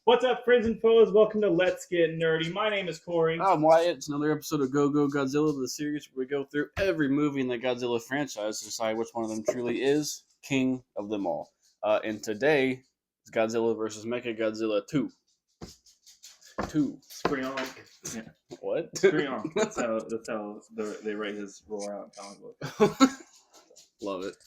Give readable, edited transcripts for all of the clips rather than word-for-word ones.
What's up, friends and foes? Welcome to Let's Get Nerdy. My name is Corey. I'm Wyatt. It's another episode of Go-Go-Godzilla, the series where we go through every movie in the Godzilla franchise to decide which one of them truly is king of them all. And today is Godzilla vs. Mechagodzilla 2. Scream on. Yeah. What? Scream on. That's how they write his roar out in comic book. Love it.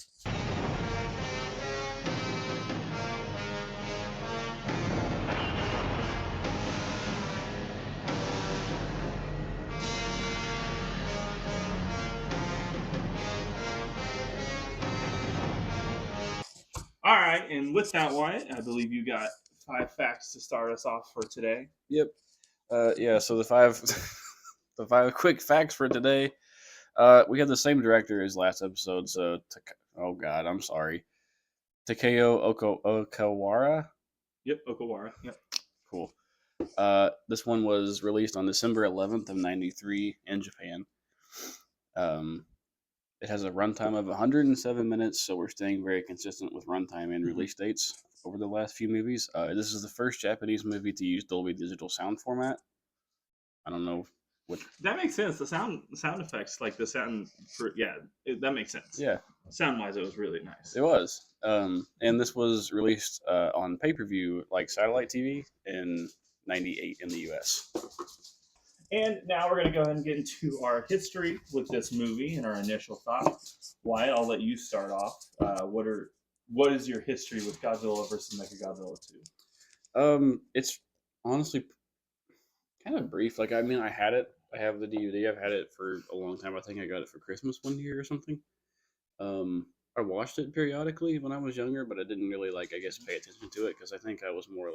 All right, and with that, Wyatt, I believe you got 5 facts to start us off for today. Yep. So the five quick facts for today. We have the same director as last episode, so oh god, I'm sorry. Takeo Okawara. Yep, Okawara. Yep. Cool. This one was released on December 11th of 93 in Japan. It has a runtime of 107 minutes, so we're staying very consistent with runtime and release dates over the last few movies. This is the first Japanese movie to use Dolby Digital sound format. I don't know what. That makes sense. The sound effects, like the sound, that makes sense. Yeah, sound-wise, it was really nice. It was. And this was released on pay-per-view, like satellite TV, in '98 in the U.S. And now we're going to go ahead and get into our history with this movie and our initial thoughts. Wyatt, I'll let you start off. What is your history with Godzilla vs. Mechagodzilla 2? It's honestly kind of brief. Like, I mean, I had it. I have the DVD. I've had it for a long time. I think I got it for Christmas one year or something. I watched it periodically when I was younger, but I didn't really, pay attention to it because I think I was more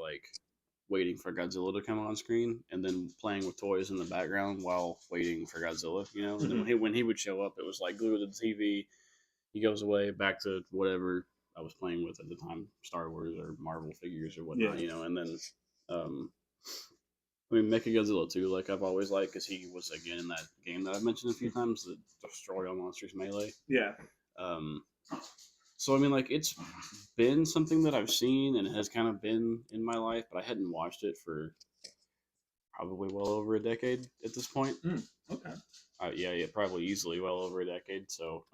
waiting for Godzilla to come on screen and then playing with toys in the background while waiting for Godzilla, you know? And then when he would show up, it was like glued to the TV. He goes away back to whatever I was playing with at the time, Star Wars or Marvel figures or whatnot, you know? And then, Mechagodzilla 2, I've always liked, because he was, again, in that game that I've mentioned a few times, the Destroy All Monsters Melee. Yeah. So, it's been something that I've seen and it has kind of been in my life, but I hadn't watched it for probably well over a decade at this point. Okay. Yeah, probably easily well over a decade. So,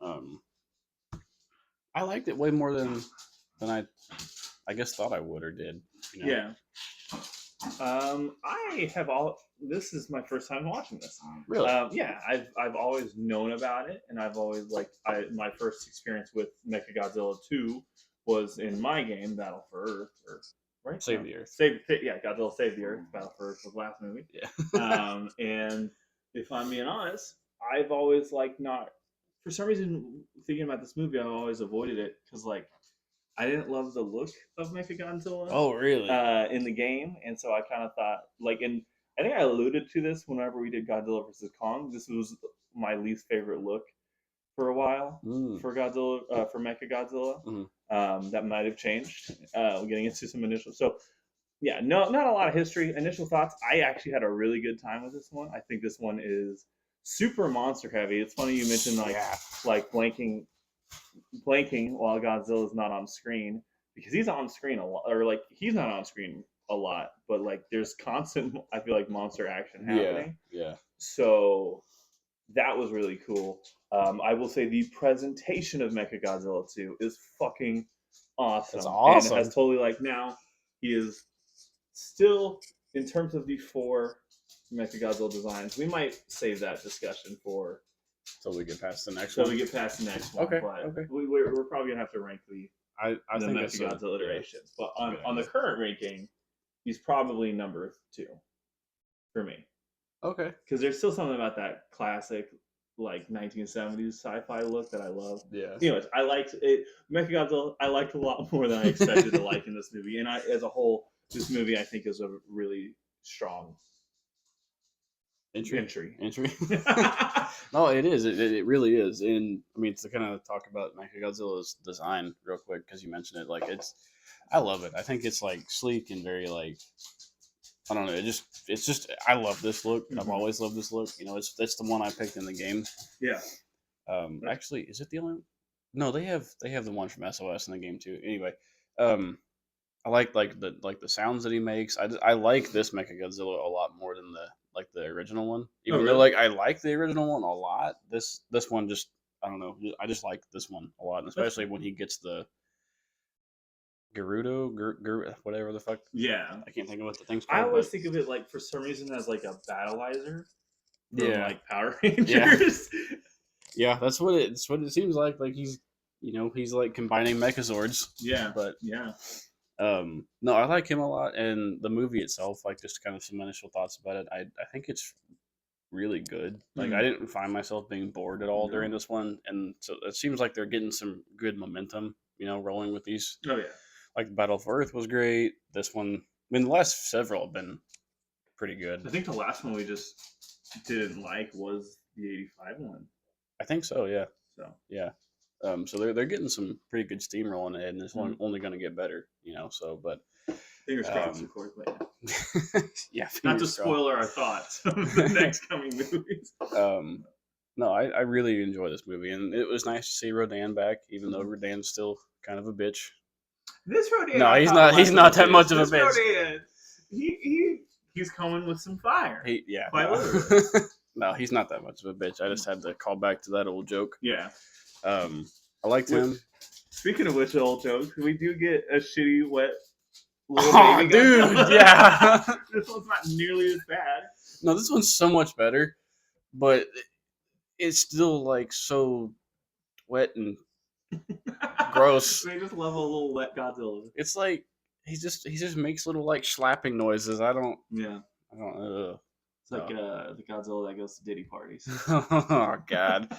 I liked it way more than I guess thought I would or did. You know? Yeah. This is my first time watching this. Really? Yeah, I've always known about it, and I've always my first experience with Mechagodzilla 2 was in my game, Battle for Earth, right? Save the Earth. Godzilla Save the Earth. Battle for Earth was the last movie. Yeah. And if I'm being honest, I've always not, for some reason, thinking about this movie, I've always avoided it because I didn't love the look of Mechagodzilla. Oh, really? In the game, and so I kind of thought, and I think I alluded to this whenever we did Godzilla vs. Kong. This was my least favorite look for a while for Godzilla, for Mechagodzilla. That might have changed. Getting into some initial, so yeah, not a lot of history. Initial thoughts. I actually had a really good time with this one. I think this one is super monster heavy. It's funny you mentioned blanking while Godzilla is not on screen, because he's on screen a lot, or he's not on screen a lot, but there's constant, I feel monster action happening. Yeah. So that was really cool. I will say the presentation of Mechagodzilla 2 is fucking awesome. It's awesome. And it has totally now he is still, in terms of the 4 Mechagodzilla designs, we might save that discussion for so we get past the next one. Okay. But we're probably gonna have to rank the think Mechagodzilla iterations. But on the current ranking, he's probably number 2 for me. Okay. Because there's still something about that classic 1970s sci-fi look that I love. Yeah. Anyways, I liked it. Mechagodzilla I liked a lot more than I expected to like in this movie. And as a whole, this movie I think is a really strong entry. No, it is. It really is. And to kind of talk about Mechagodzilla's design real quick, because you mentioned it, I love it. I think it's sleek and very I don't know. It's just I love this look. I've always loved this look. It's the one I picked in the game. Yeah. Actually, is it the only? No, they have the one from SOS in the game too. Anyway, I like the sounds that he makes. I like this Mechagodzilla a lot more than the original one. Oh, Even though really? I like the original one a lot, this one just I don't know. I just like this one a lot, and That's especially when he gets the whatever the fuck. Yeah. I can't think of what the thing's I called, always but think of it like for some reason as like a battleizer from yeah, like Power yeah, Rangers. yeah. That's what it seems like. Like he's like combining Megazords. Yeah. But Yeah. no, I like him a lot, and the movie itself, like just kind of some initial thoughts about it. I think it's really good. Like I Mm. didn't find myself being bored at all during No. this one, and so it seems like they're getting some good momentum, rolling with these. Oh yeah. Like Battle for Earth was great. This one, I mean, the last several have been pretty good. I think the last one we just didn't like was the '85 one. I think so. Yeah. So Yeah. So they're getting some pretty good steam rolling ahead, and it's only going to get better, So, but fingers crossed, of course. But yeah, not to fingers crossed. spoil our thoughts of the next coming movies. No, I really enjoy this movie, and it was nice to see Rodan back, even though Rodan's still kind of a bitch. This Rodan, No, I he's thought not. less He's of not a that bitch. much of a This bitch. Rodan, he's coming with some fire. Yeah, Quite no. literally. No, he's not that much of a bitch. I just had to call back to that old joke. Yeah. I liked him. Speaking of which, old jokes, we do get a shitty wet little Oh, baby dude, Godzilla. yeah. This one's not nearly as bad. No, this one's so much better, but it's still like so wet and gross. They just love a little wet Godzilla. It's like he just makes little like slapping noises. Yeah. I don't. It's like the Godzilla that goes to Diddy parties. Oh God,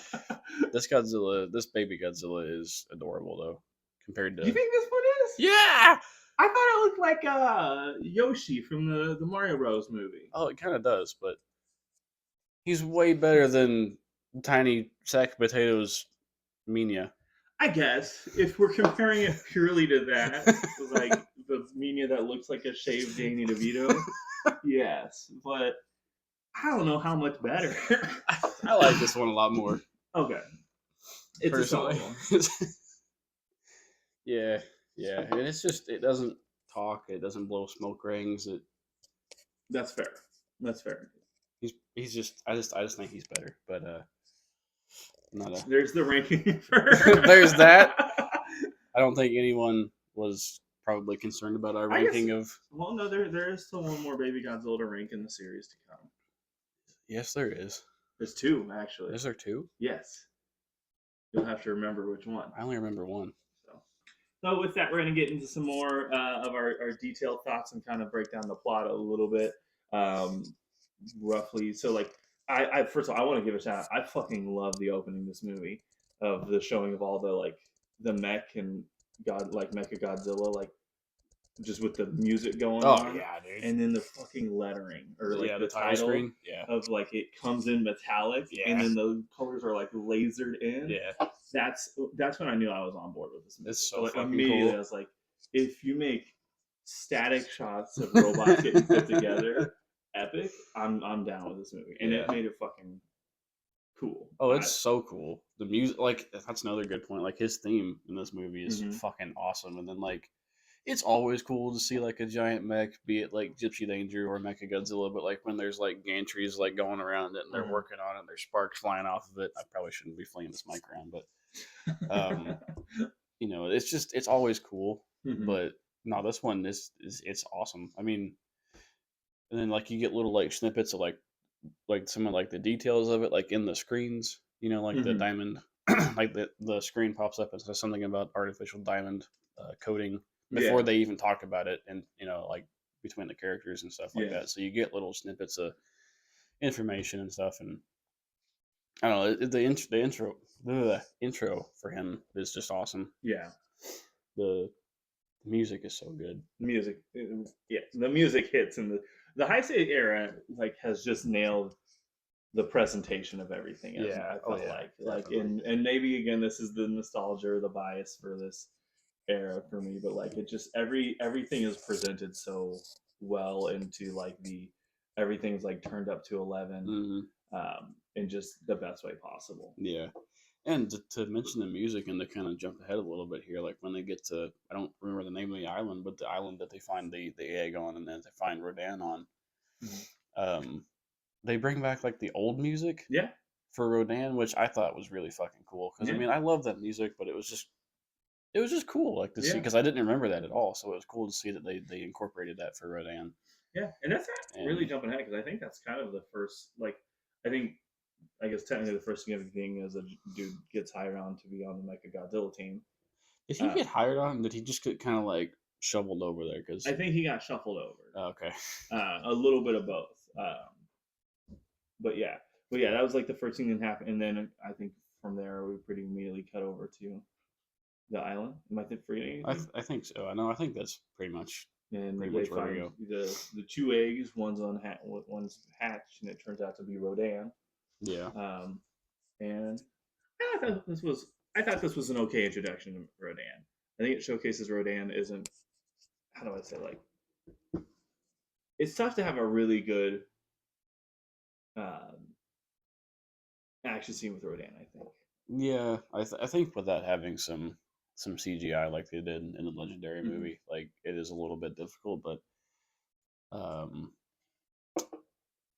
this baby Godzilla is adorable though, compared to. You think this one is? Yeah. I thought it looked like Yoshi from the Mario Bros. Movie. Oh, it kind of does, but he's way better than tiny sack of potatoes, Minya. I guess if we're comparing it purely to that, like the Mania that looks like a shaved Danny DeVito, yes, but I don't know how much better. I like this one a lot more. Okay, it's personally. a solid one. Yeah, and it doesn't talk. It doesn't blow smoke rings. That's fair. That's fair. He's just I just think he's better, but not a. There's the ranking. There's that. I don't think anyone was probably concerned about our ranking of. Well, no, there is still one more Baby Godzilla to rank in the series to come. Yes, there is. There's two actually. Is there two? Yes. You'll have to remember which one. I only remember one. So with that, we're going to get into some more of our detailed thoughts and kind of break down the plot a little bit, roughly. So, like, I first of all, I want to give a shout out. I fucking love the opening of this movie, of the showing of all the mech and Mechagodzilla, like, just with the music going on. Oh yeah, dude. And then the fucking lettering, or like the title screen. Yeah. of like it comes in metallic, and then the colors are like lasered in. Yeah. That's when I knew I was on board with this movie. It's so like, fucking immediately cool. I was like, if you make static shots of robots getting put together, epic, I'm down with this movie. And it made it fucking cool. Oh, it's so cool. The music, like, that's another good point. Like, his theme in this movie is fucking awesome. And then, like, it's always cool to see, like, a giant mech, be it, like, Gypsy Danger or Mechagodzilla, but, like, when there's, like, gantries, like, going around it and they're working on it, there's sparks flying off of it. I probably shouldn't be flinging this mic around, but, it's always cool. But, no, this one it's awesome. I mean, and then, like, you get little, like, snippets of, like some of, like, the details of it, like, in the screens, like, the diamond, like, the screen pops up and says something about artificial diamond coating before they even talk about it, and like between the characters and stuff like that. So you get little snippets of information and stuff, and I don't know, the intro for him is just awesome. Yeah, the music is so good. The music hits, and the Heisei era like has just nailed the presentation of everything. I felt and maybe again this is the nostalgia or the bias for this era for me, but like it just everything is presented so well into like everything's like turned up to 11 in just the best way possible. And to mention the music and to kind of jump ahead a little bit here, like when they get to, I don't remember the name of the island, but the island that they find the egg on and then they find Rodan on, um, they bring back like the old music Yeah. for Rodan, which I thought was really fucking cool. Because I Yeah. mean, I love that music, but it was just cool, like to see, Yeah. because I didn't remember that at all. So it was cool to see that they incorporated that for Rodan. Yeah, and that's not really And jumping ahead because I think that's kind of the first. Like, I guess technically the first significant thing is a dude gets hired on to be on the Mechagodzilla team. did he get hired on? Did he just get kind of like shoveled over there? Because I think he got shuffled over. okay, A little bit of both. But yeah, that was like the first thing that happened, and then I think from there we pretty immediately cut over to the island. Am I forgetting anything? I think so. I think that's pretty much And pretty they much where we find go. the two eggs. One's hatched, and it turns out to be Rodan. Yeah. And I thought this was an okay introduction to Rodan. I think it showcases Rodan isn't, how do I say, like, it's tough to have a really good action scene with Rodan, I think. Yeah, I think without having some CGI like they did in the Legendary movie, like it is a little bit difficult, but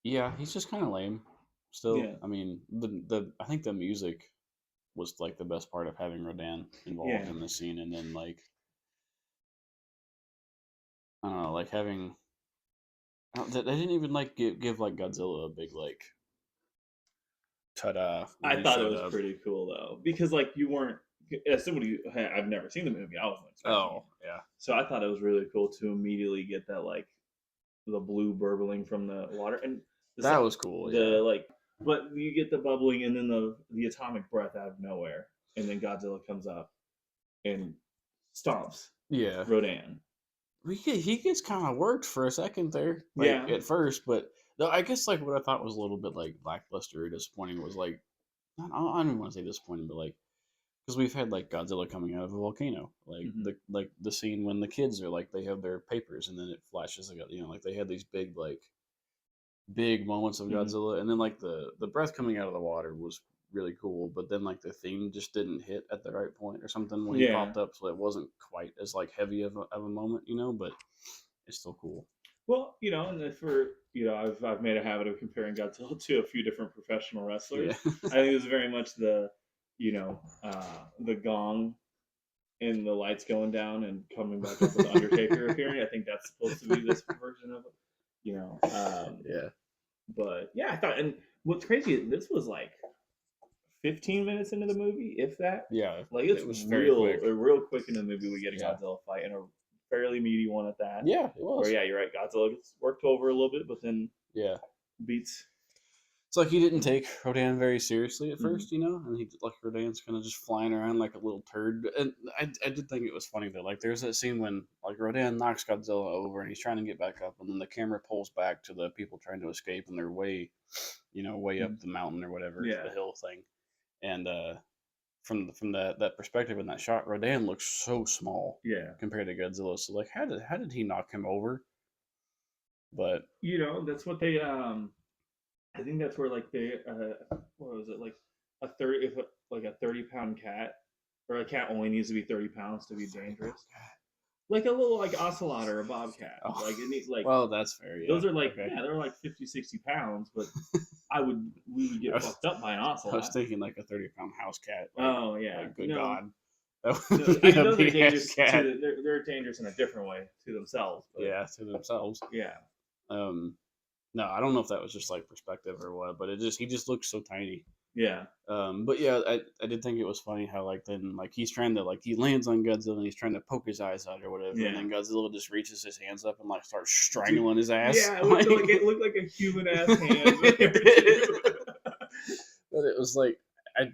yeah, he's just kind of lame. Still, Yeah. I mean, the I think the music was like the best part of having Rodan involved in the scene, and then like I don't know, like having they didn't even like give like Godzilla a big like ta-da. I thought it was pretty cool though, because like you weren't, as somebody I've never seen the movie, I wasn't expecting it. Yeah. So I thought it was really cool to immediately get that, like, the blue burbling from the water, and that was cool. But you get the bubbling and then the atomic breath out of nowhere, and then Godzilla comes up and stomps Rodan. He gets kind of worked for a second there, like at first, but no, I guess like what I thought was a little bit like lackluster or disappointing was like, I don't even want to say disappointing, but like because we've had like Godzilla coming out of a volcano, like the scene when the kids are like they have their papers and then it flashes like like they had these big moments of Godzilla, and then like the breath coming out of the water was really cool, but then like the theme just didn't hit at the right point or something when he popped up, so it wasn't quite as like heavy of a moment, but it's still cool. Well, and I've made a habit of comparing Godzilla to a few different professional wrestlers. I think it was very much the gong and the lights going down and coming back up with Undertaker appearing. I think that's supposed to be this version of it. But yeah, I thought, and what's crazy, this was like 15 minutes into the movie, if that. Yeah, like it was real quick in the movie. We get a Godzilla fight, and a fairly meaty one at that. Yeah, it was. Or yeah, you're right. Godzilla gets worked over a little bit, but then beats. It's like he didn't take Rodan very seriously at first, and he like Rodan's kind of just flying around like a little turd. And I did think it was funny though. Like there's that scene when like Rodan knocks Godzilla over and he's trying to get back up, and then the camera pulls back to the people trying to escape, and they're way up the mountain or whatever, the hill thing. And from that perspective in that shot, Rodan looks so small, compared to Godzilla. So like, how did he knock him over? But that's what they I think that's where like they what was it, like a 30-pound cat, or a cat only needs to be 30 pounds to be dangerous. Like a little like ocelot or a bobcat. Like it needs like. Well, that's fair. Yeah. Those are like they're like 50-60 pounds, but we would get fucked up by an ocelot. I was thinking like a 30-pound house cat. Like, like, good God. Those are dangerous. They're dangerous in a different way to themselves. But, to themselves. Yeah. No, I don't know if that was just like perspective or what, but he just looks so tiny. Yeah. But yeah, I did think it was funny how like then like he's trying to like he lands on Godzilla and he's trying to poke his eyes out or whatever, and then Godzilla just reaches his hands up and like starts strangling his ass. Yeah, it looked like a human ass hand. But it was like I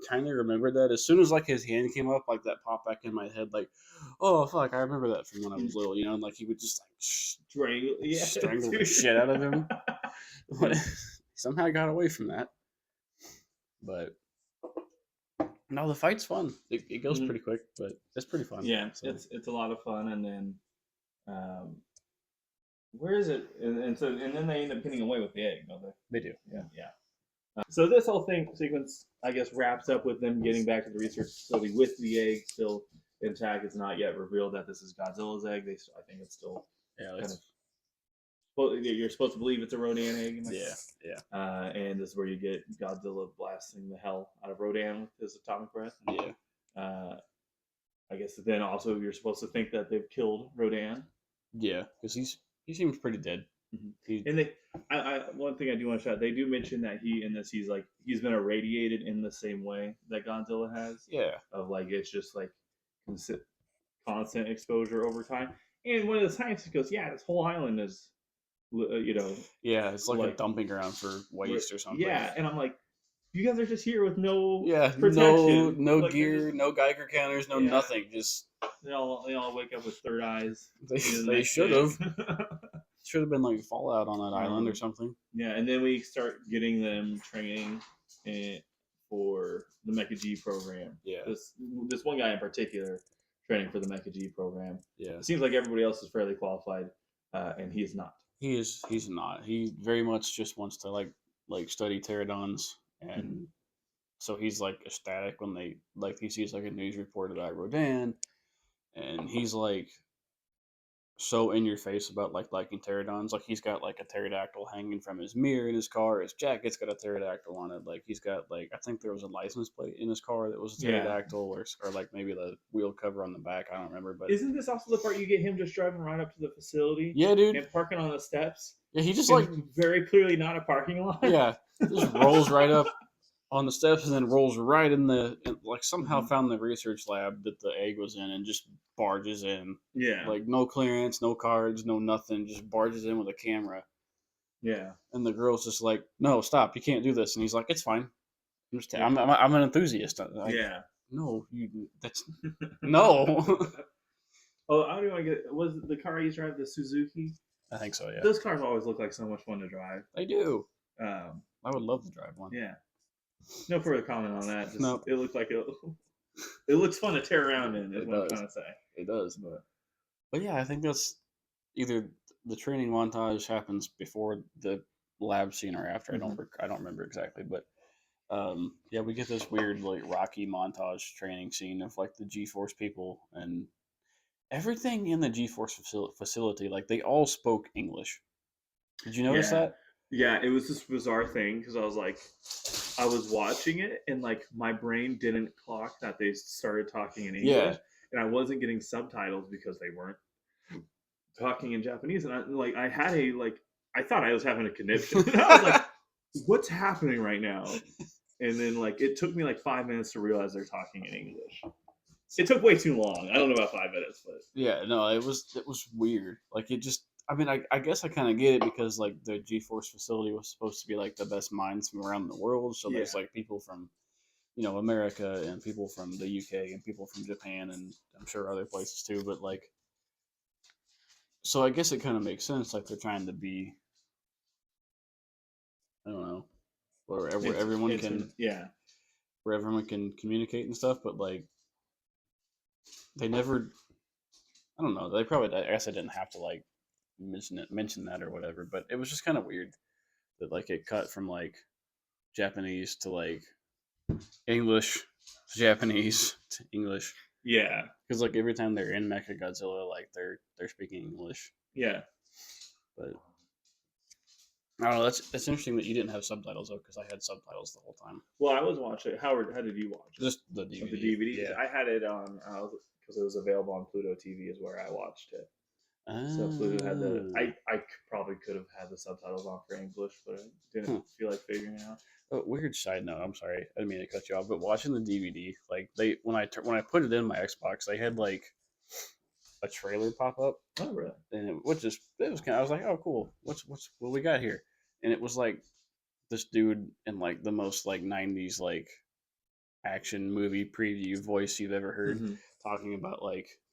kind of remembered that as soon as like his hand came up, like that popped back in my head, like, oh fuck, I remember that from when I was little, and like he would just like strangle the shit out of him. But somehow I got away from that. But no, the fight's fun. It goes pretty quick, but it's pretty fun. Yeah, so. It's a lot of fun, and then where is it? And then they end up getting away with the egg, don't they? They do. Yeah. So this whole thing sequence, I guess, wraps up with them getting back to the research facility with the egg still intact. It's not yet revealed that this is Godzilla's egg. I think it's still kind of. You're supposed to believe it's a Rodan egg. Yeah. And this is where you get Godzilla blasting the hell out of Rodan with his atomic breath. Yeah. I guess then also you're supposed to think that they've killed Rodan. Yeah, because he seems pretty dead. Mm-hmm. And one thing I do want to shout, they do mention that he's been irradiated in the same way that Godzilla has. Yeah. Of like it's just like constant exposure over time. And one of the scientists goes, "Yeah, this whole island is, Yeah, it's like a dumping ground for waste or something." Yeah, and I'm like, you guys are just here with no protection, no like, gear, no Geiger counters, no nothing. Just they all wake up with third eyes. They should have. Should have been like Fallout on that island or something. Yeah, and then we start getting them training for the Mecha G program. Yeah, this one guy in particular training for the Mecha G program. Yeah, it seems like everybody else is fairly qualified, and he is not. He's not. He very much just wants to like study pterodons, and so he's like ecstatic when he sees like a news report about Rodan, and he's like so in your face about liking pterodons. Like he's got like a pterodactyl hanging from his mirror in his car. His jacket's got a pterodactyl on it. Like he's got I think there was a license plate in his car that was a pterodactyl, or like maybe the wheel cover on the back. I don't remember. But isn't this also the part you get him just driving right up to the facility? Yeah, dude, and parking on the steps. Yeah, he just like very clearly not a parking lot. Yeah, just rolls right up on the steps and then rolls right in somehow found the research lab that the egg was in and just barges in. Yeah. Like no clearance, no cards, no nothing, just barges in with a camera. Yeah. And the girl's just like, "No, stop, you can't do this." And he's like, "It's fine. I'm an enthusiast." No, that's no. Oh, I don't know. Was the car I used to drive the Suzuki? I think so, yeah. Those cars always look like so much fun to drive. They do. I would love to drive one. Yeah. No further comment on that. Just, It looks like it looks fun to tear around in. Is what I'm trying to say. It does, but yeah, I think that's either the training montage happens before the lab scene or after. I don't remember exactly, but yeah, we get this weird like Rocky montage training scene of like the G-Force people and everything in the G-Force facility. Like they all spoke English. Did you notice that? Yeah, it was this bizarre thing because I was watching it and like my brain didn't clock that they started talking in English, and I wasn't getting subtitles because they weren't talking in Japanese, and I had I thought I was having a conniption. I was like, "What's happening right now?" And then it took me 5 minutes to realize they're talking in English. It took way too long. I don't know about 5 minutes, but yeah, no, it was weird. It just. I mean, I guess I kind of get it because the G-Force facility was supposed to be the best minds from around the world. So there's people from, America and people from the UK and people from Japan and I'm sure other places too. But so I guess it kind of makes sense. They're trying to be, I don't know, where everyone can communicate and stuff. But they never, I don't know. They probably, I guess I didn't have to mention that or whatever, but it was just kind of weird that it cut from Japanese to English to Japanese to English. Yeah, because every time they're in Mechagodzilla, they're speaking English. Yeah, but I don't know. That's interesting that you didn't have subtitles though, because I had subtitles the whole time. Well, I was watching. Howard, how did you watch it? Just the DVD. The DVD. Yeah. I had it on because it was available on Pluto TV is where I watched it. So Pluto had I probably could have had the subtitles on for English, but I didn't feel like figuring it out. Oh, weird side note. I'm sorry, I didn't mean to cut you off. But watching the DVD, they when I put it in my Xbox, they had a trailer pop up. Oh, really? And it was kind of. I was like, oh, cool. What we got here? And it was this dude in the most 90s action movie preview voice you've ever heard. Talking about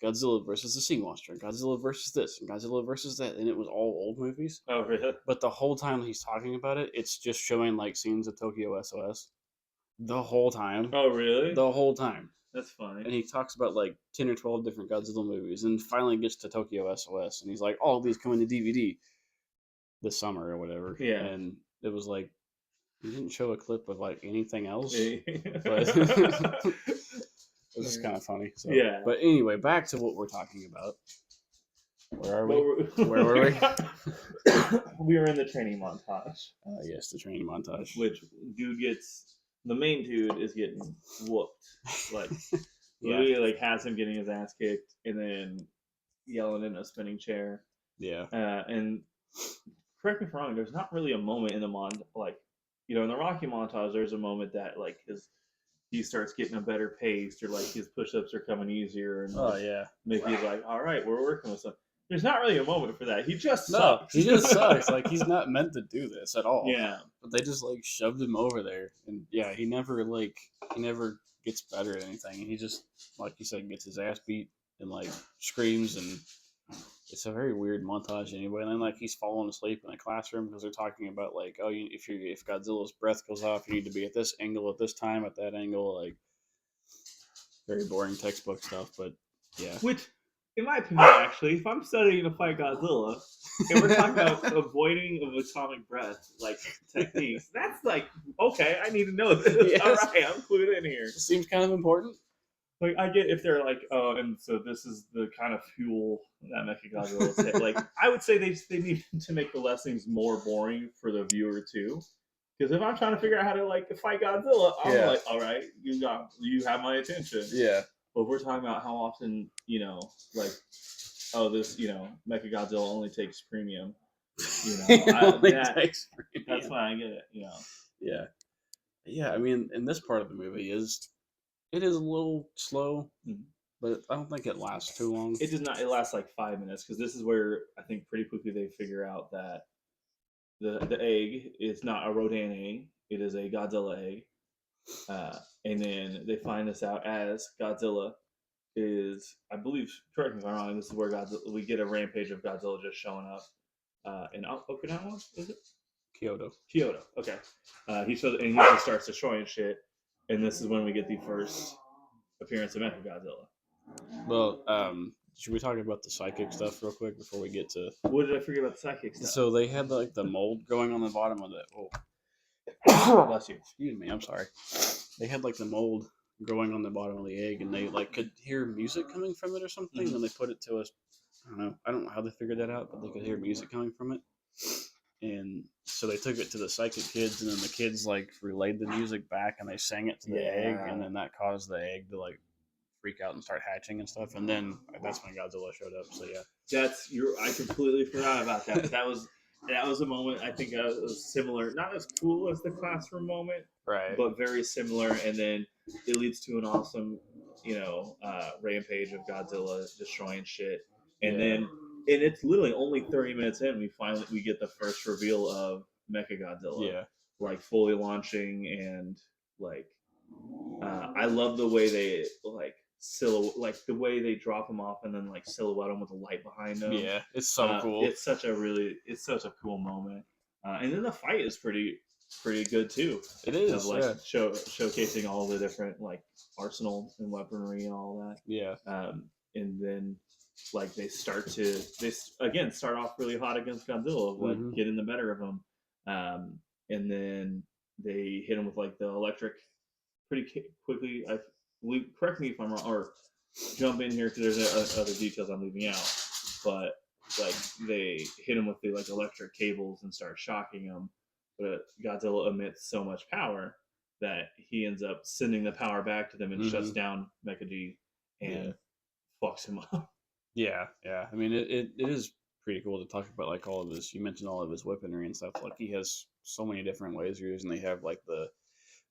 Godzilla versus the sea monster, Godzilla versus this, and Godzilla versus that, and it was all old movies. Oh, really? But the whole time he's talking about it, it's just showing scenes of Tokyo SOS. The whole time. Oh, really? The whole time. That's funny. And he talks about 10 or 12 different Godzilla movies, and finally gets to Tokyo SOS, and he's all of these coming to DVD this summer or whatever. Yeah. And it was You didn't show a clip of like anything else, but But it's just kind of funny. So. Yeah. But anyway, back to what we're talking about. Where are we? Where were we? We were in the training montage. Yes, the training montage. Which the main dude is getting whooped. Like, Yeah. literally, like, has him getting his ass kicked and then yelling in a spinning chair. Yeah. And correct me if I'm wrong, there's not really a moment in the in the Rocky montage, there's a moment that, like, he starts getting a better pace, or like his push-ups are coming easier, and Mickey's like, all right, we're working with something. There's not really a moment for that. He just sucks. He just sucks. Like, he's not meant to do this at all. Yeah. But they just like shoved him over there, and yeah, he never gets better at anything. He just, like you said, gets his ass beat and like screams, and it's a very weird montage anyway. And then like he's falling asleep in the classroom because they're talking about like, oh, if Godzilla's breath goes off, you need to be at this angle at this time at that angle. Like, very boring textbook stuff, but yeah. Which, in my opinion, actually, if I'm studying to fight Godzilla, and we're talking about avoiding of atomic breath, like, techniques, that's like, okay, I need to know this. Yes. All right, I'm clued in here. It seems kind of important. Like, I get if they're like, oh, and so this is the kind of fuel that Mechagodzilla is hit. Like, I would say they need to make the lessons more boring for the viewer too. Because if I'm trying to figure out how to like fight Godzilla, I'm like, all right, you have my attention. Yeah. But we're talking about how often, like, oh, this, Mechagodzilla only takes premium. That's why I get it. Yeah. Yeah. I mean, in this part of the movie it is a little slow, but I don't think it lasts too long. It does not. It lasts like 5 minutes, because this is where I think pretty quickly they figure out that the egg is not a Rodan egg; it is a Godzilla egg, and then they find this out as Godzilla is, I believe, correct me if I'm wrong, this is where we get a rampage of Godzilla just showing up in Okinawa. Is it Kyoto? Okay. He just starts destroying shit. And this is when we get the first appearance of Mechagodzilla. Well, should we talk about the psychic stuff real quick before we get to... What did I forget about the psychic stuff? So they had like the mold growing on the bottom of it. Oh, bless you. Excuse me, I'm sorry. They had like the mold growing on the bottom of the egg, and they like could hear music coming from it or something. Mm-hmm. And they put it to us. I don't know how they figured that out, but they could hear music coming from it. And so they took it to the psychic kids, and then the kids like relayed the music back, and they sang it to the egg, and then that caused the egg to like freak out and start hatching and stuff. And then that's when Godzilla showed up. So yeah, I completely forgot about that. But that was a moment I think was similar, not as cool as the classroom moment, right? But very similar. And then it leads to an awesome, rampage of Godzilla destroying shit, and then. And it's literally only 30 minutes in, we get the first reveal of Mechagodzilla. Yeah. Like, fully launching, and like I love the way they like the way they drop him off and then like silhouette him with the light behind him. Yeah, it's so cool. It's such a cool moment. And then the fight is pretty good too. It is. Of like showcasing all the different like arsenal and weaponry and all that. Yeah. And then like they start off really hot against Godzilla, like getting the better of him, and then they hit him with like the electric pretty quickly. Correct me if I'm wrong, or jump in here because there's other details I'm leaving out. But like they hit him with the like electric cables and start shocking him, but Godzilla emits so much power that he ends up sending the power back to them and shuts down Mecha and fucks him up. Yeah. I mean, it is pretty cool to talk about like all of this. You mentioned all of his weaponry and stuff. Like he has so many different lasers, and they have like the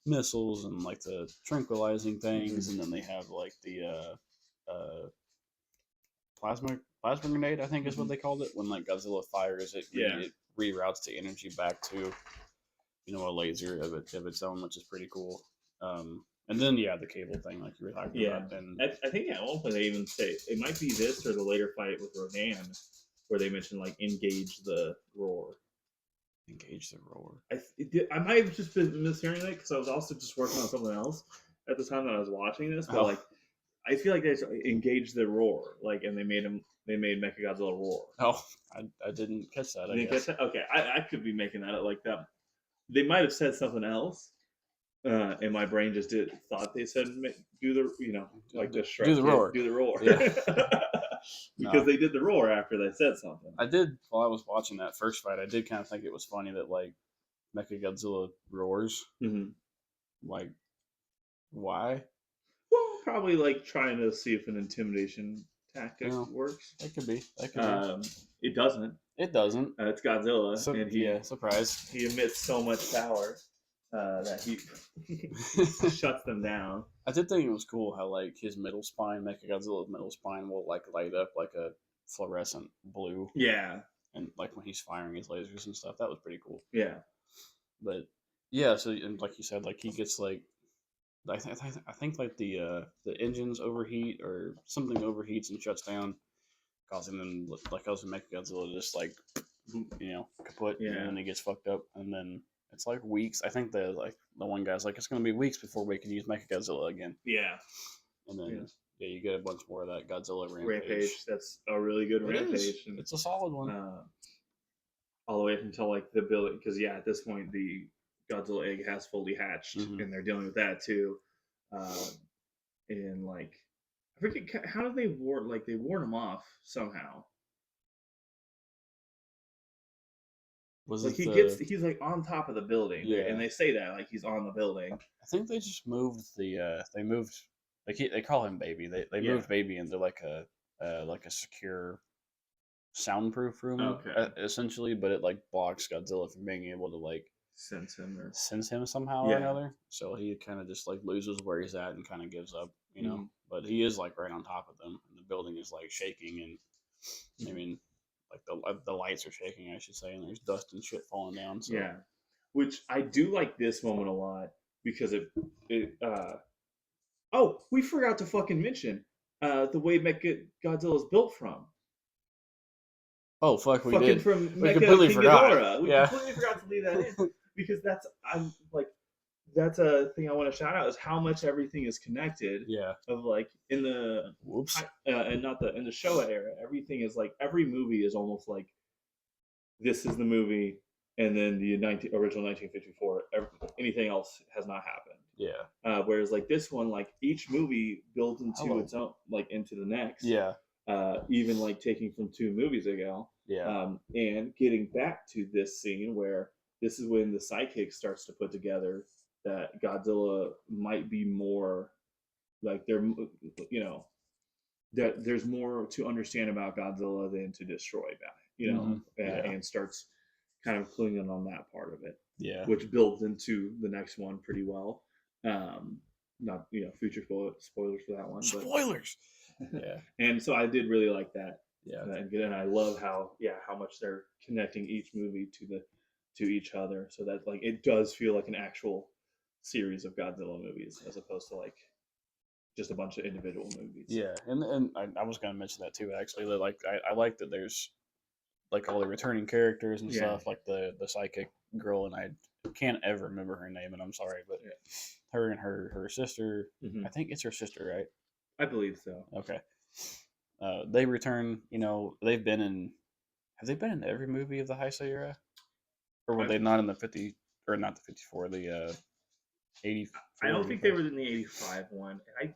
missiles and like the tranquilizing things, and then they have like the plasma grenade, I think is what they called it. When like Godzilla fires it, it reroutes the energy back to a laser of its own, which is pretty cool. And then the cable thing, like you were talking about. And I think at one point they even say it might be this or the later fight with Rodan, where they mentioned like engage the roar. Engage the roar. I might have just been mishearing that because I was also just working on something else at the time that I was watching this. But like, I feel like they engaged the roar, like, and they made Mechagodzilla roar. Oh, I didn't catch that. Catch that? Okay, I could be making that up like that. they might have said something else, and my brain just thought they said do the like the Shrek do the roar. do the roar. Yeah. Because they did the roar after they said something. I did while I was watching that first fight. I did kind of think it was funny that like Mechagodzilla roars. Mm-hmm. Like, why? Well, probably like trying to see if an intimidation tactic works. That could be. That could be. It doesn't. It doesn't. It's Godzilla, and surprise. He emits so much power that he shuts them down. I did think it was cool how like his middle spine, Mechagodzilla's middle spine, will like light up like a fluorescent blue. Yeah. And like when he's firing his lasers and stuff, that was pretty cool. Yeah. But yeah, so and like you said, like he gets like I think like the engines overheat or something overheats and shuts down, causing Mechagodzilla to just like kaput, and then he gets fucked up, and then it's like weeks. I think the one guy's like, it's gonna be weeks before we can use Mechagodzilla again. Yeah. And then you get a bunch more of that Godzilla rampage. That's a really good rampage. It's a solid one. All the way up until like the building, because at this point the Godzilla egg has fully hatched, and they're dealing with that too. And like I forget how did they ward him off somehow. He's like on top of the building, and they say that like he's on the building. I think they just moved they call him Baby. They moved Baby into like a secure soundproof room, essentially, but it like blocks Godzilla from being able to like sense him somehow or another. So he kind of just like loses where he's at and kind of gives up, But he is like right on top of them, and the building is like shaking, and I mean, like the lights are shaking, I should say, and there's dust and shit falling down. So. Yeah, which I do like this moment a lot because oh, we forgot to fucking mention the way Mechagodzilla is built from. Oh fuck, we did. We completely forgot. We completely forgot to leave that in because that's a thing I want to shout out is how much everything is connected. Yeah. Of like in the and not in the Showa era, everything is like every movie is almost like this is the movie, and then the original 1954. Anything else has not happened. Yeah. Whereas like this one, like each movie builds into its own, like into the next. Yeah. Even like taking from 2 movies ago. Yeah. And getting back to this scene where this is when the psychic starts to put together that Godzilla might be more like that there's more to understand about Godzilla than to destroy and starts kind of cluing in on that part of it. Yeah. Which builds into the next one pretty well. Not future spoilers for that one. Spoilers. But, yeah. And so I did really like that. Yeah. And I love how much they're connecting each movie to each other, so that like it does feel like an actual series of Godzilla movies as opposed to like just a bunch of individual movies. Yeah, and I was going to mention that too. Actually, that like I like that there's like all the returning characters and stuff, like the psychic girl, and I can't ever remember her name, and I'm sorry, but her and her sister. Mm-hmm. I think it's her sister, right? I believe so. Okay. They return. They've been in. Have they been in every movie of the Heisei era, or were they not in the 50 or not the 54? The 84. I don't think they were in the 85 one. I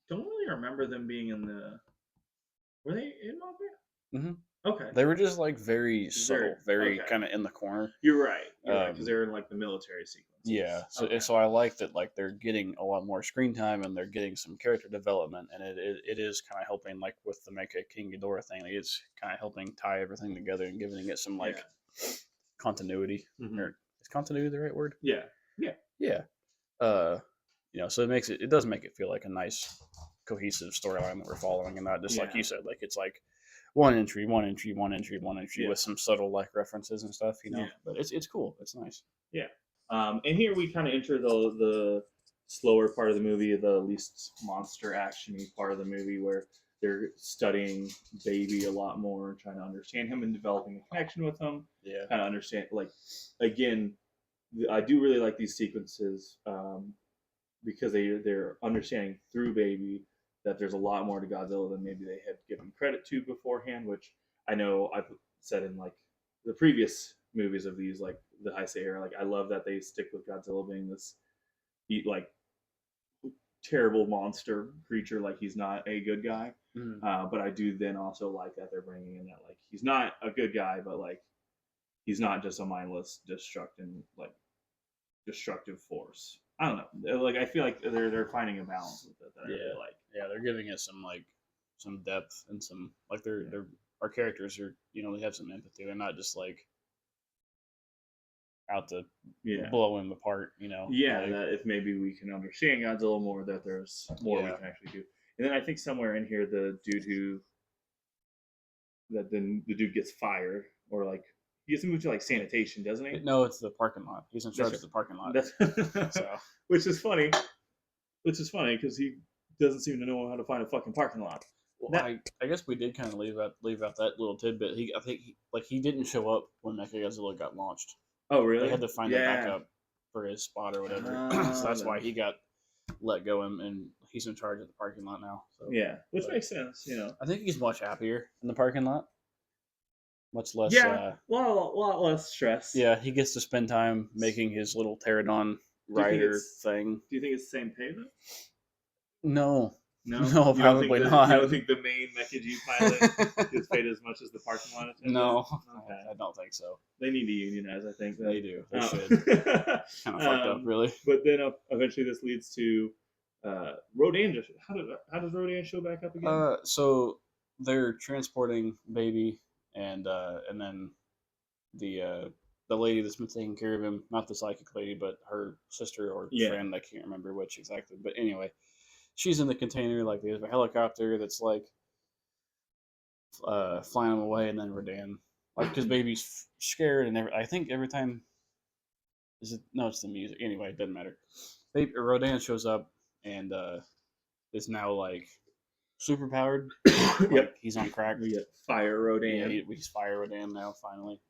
don't really remember them being in the. Were they in Mafia? Mm-hmm. Okay. They were just like very subtle, very kind of in the corner. You're right. Because they were in like the military sequence. Yeah. So I like that. Like they're getting a lot more screen time and they're getting some character development, and it is kind of helping like with the Mecha King Ghidorah thing. Like, it's kind of helping tie everything together and giving it some like continuity. Mm-hmm. Or is continuity the right word? Yeah. Yeah. So it does make it feel like a nice cohesive storyline that we're following, and not just like you said, like it's like one entry with some subtle like references and stuff, But it's cool. It's nice. Yeah. And here we kind of enter the slower part of the movie, the least monster action-y part of the movie, where they're studying Baby a lot more, trying to understand him and developing a connection with him. Yeah. Kind of understand, like, again, I do really like these sequences because they're understanding through Baby that there's a lot more to Godzilla than maybe they had given credit to beforehand, which I know I've said in like the previous movies of these, like the Heisei era. Like I love that they stick with Godzilla being this like terrible monster creature. Like he's not a good guy. But I do then also like that they're bringing in that like he's not a good guy, but like he's not just a mindless, destructive force. I don't know. Like I feel like they're finding a balance with it that I really like. Yeah, they're giving it some depth and some like they're our characters are they have some empathy. They're not just like out to blow him apart. Yeah, like, that if maybe we can understand Godzilla more, that there's more we can actually do. And then I think somewhere in here, the dude the dude gets fired or like he gets moved to like sanitation, doesn't he? No, it's the parking lot. He's in charge of the parking lot. So. Which is funny because he doesn't seem to know how to find a fucking parking lot. Well, I guess we did kind of leave out that little tidbit. I think he didn't show up when Mechagodzilla got launched. Oh, really? They had to find a backup for his spot or whatever. So that's why he got let go, and he's in charge of the parking lot now. So, yeah, which makes sense, I think he's much happier in the parking lot. Much less. Yeah, a lot less stress. Yeah, he gets to spend time making his little pterodon rider thing. Do you think it's the same pay though? No, probably not. You don't think the main Mecha-G pilot gets paid as much as the parking lot attendant? No, okay. I don't think so. They need to unionize, I think. They do. They should. Kind of fucked up, really. But then eventually this leads to Rodan. How does Rodan show back up again? So they're transporting baby, and then the lady that's been taking care of him, not the psychic lady, but her sister or friend, I can't remember which exactly. But anyway, she's in the container. Like there's a helicopter that's like flying them away, and then Rodan, like because baby's scared, and I think every time it's the music. Anyway, it doesn't matter. Rodan shows up and is now like super powered. Like, he's on crack. We get Fire Rodan. Yeah, he's Fire Rodan now finally,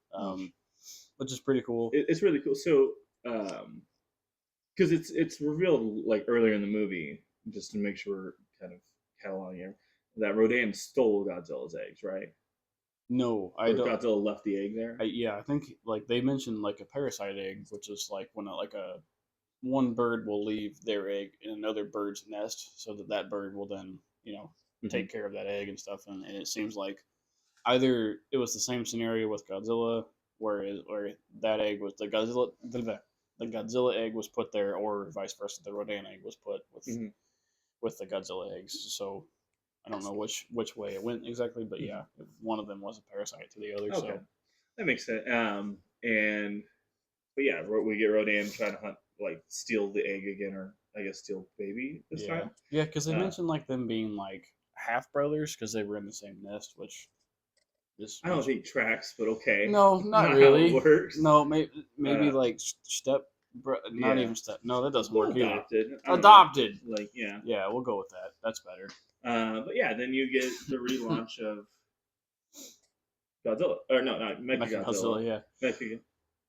which is pretty cool. It's really cool. So, because it's revealed like earlier in the movie, just to make sure we're kind of cataloging here, that Rodan stole Godzilla's eggs, right? No, I don't. Godzilla left the egg there. I think like they mentioned like a parasite egg, which is like when one bird will leave their egg in another bird's nest, so that bird will then take care of that egg and stuff. And it seems like either it was the same scenario with Godzilla, where that egg was the Godzilla egg was put there, or vice versa, the Rodan egg was put with the Godzilla eggs. So I don't know which way it went exactly, but yeah, one of them was a parasite to the other. Okay. So that makes sense. But yeah, we get Rodan trying to steal the egg again, or I guess steal baby this time. Yeah, because they mentioned like them being like half brothers because they were in the same nest, which I don't think tracks, but okay. No, not really. How it works. No, maybe like not even step. No, that doesn't work either. Adopted. Like yeah. Yeah, we'll go with that. That's better. But yeah, then you get the relaunch of Godzilla, or no, not Mechagodzilla. Yeah. Mechagodzilla.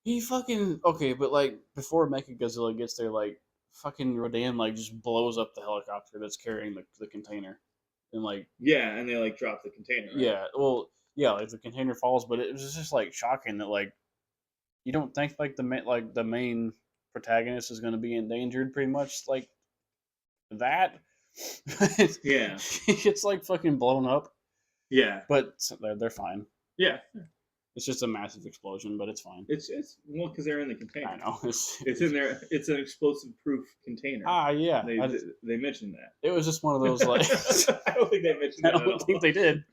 He fucking okay, but like before Mechagodzilla gets there, like fucking Rodan like just blows up the helicopter that's carrying the container, and like and they like drop the container. Right? Yeah, well, yeah, like the container falls, but it was just like shocking that like you don't think like the main protagonist is going to be endangered pretty much like that. Yeah, he gets like fucking blown up. Yeah, but they're fine. Yeah. It's just a massive explosion, but it's fine. It's because they're in the container. I know. It's in there. It's an explosive-proof container. Ah, yeah. They mentioned that. It was just one of those like. I don't think they mentioned that. I don't think they did.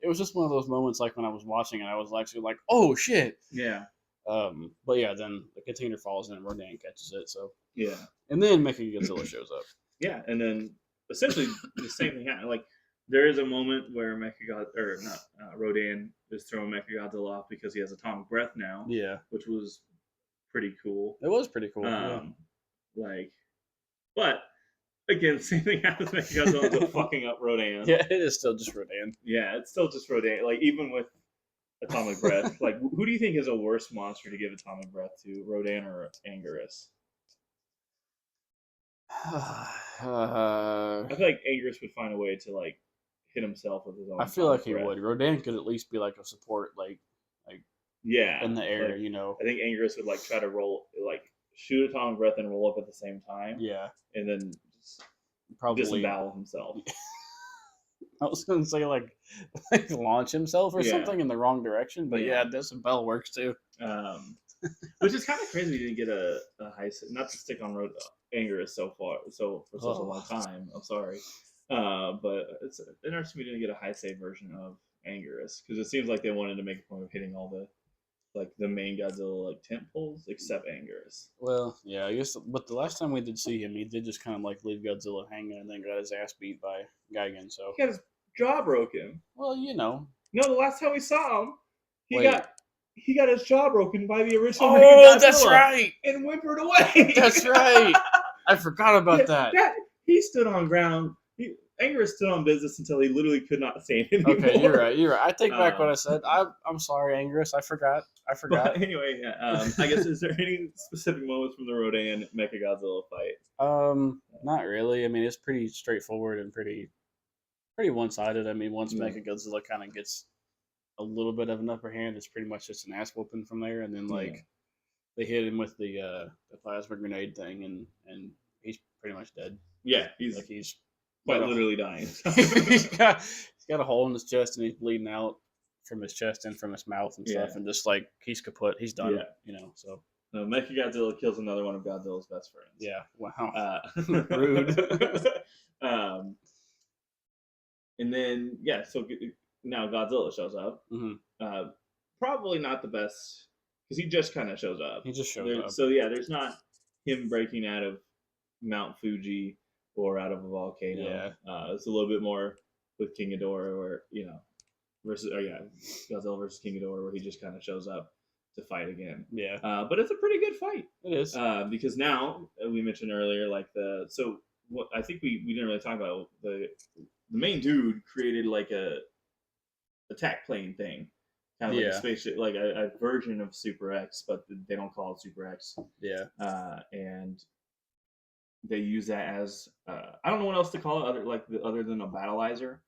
It was just one of those moments like when I was watching it, I was actually like, "Oh shit!" Yeah. But yeah, then the container falls and Rodan catches it. So yeah. And then Mechagodzilla shows up. Yeah, and then essentially the same thing happened. Like there is a moment where Rodan is throwing Mechagodzilla off because he has atomic breath now. Yeah, which was pretty cool. It was pretty cool. But again, same thing happens. Mechagodzilla fucking up Rodan. Yeah, it is still just Rodan. Yeah, it's still just Rodan. Like even with atomic breath, like who do you think is a worse monster to give atomic breath to, Rodan or Anguirus? I feel like Anguirus would find a way to hit himself with his own. I feel like he would. Rodan could at least be like a support, like Yeah, in the air, like I think Angerus would like try to shoot atomic breath and roll up at the same time, Yeah, and then just probably. disembowel himself. I was going to say like launch himself or Yeah, something in the wrong direction, but yeah, yeah. disembowel works too. Which is kind of crazy we didn't get a high, not to stick on road Angerus for such a long time. I'm sorry, but it's interesting we didn't get a high save version of Angerus because it seems like they wanted to make a point of hitting all the main Godzilla like tent poles except Angerus. Well, yeah, I guess. But the last time we did see him, he did just kind of like leave Godzilla hanging and then got his ass beat by Gigan. So, He got his jaw broken. well, No, the last time we saw him, he wait. got he got his jaw broken by the original Oh, that's Mechagodzilla right. and whimpered away. That's right. I forgot about that. He stood on ground. Angerus stood on business until he literally could not stand anymore. Okay, you're right. You're right. I take back what I said. I'm sorry, Angerus. I forgot. But anyway, I guess is there any specific moments from the Rodan Mechagodzilla fight? Not really. I mean, it's pretty straightforward and pretty one-sided. I mean, once Mechagodzilla kind of gets a little bit of an upper hand, it's pretty much just an ass whooping from there. And then they hit him with the plasma grenade thing, and he's pretty much dead. Yeah, he's quite literally dying. he's got a hole in his chest and he's bleeding out from his chest and from his mouth and stuff, and just like he's kaput. He's done. So. Mechagodzilla kills another one of Godzilla's best friends. Yeah. Wow. Rude. And then so now Godzilla shows up. Mm-hmm. Probably not the best because he just kind of shows up. He just shows up. So there's not him breaking out of Mount Fuji or out of a volcano. Yeah. It's a little bit more with King Ghidorah, where Godzilla versus King Ghidorah, where he just kind of shows up to fight again. Yeah. But it's a pretty good fight. It is. Because now we mentioned earlier, what I think we didn't really talk about the main dude created like a attack plane thing, kind of like a spaceship, like a version of Super X, but they don't call it Super X. Yeah. And they use that as I don't know what else to call it other than a battleizer.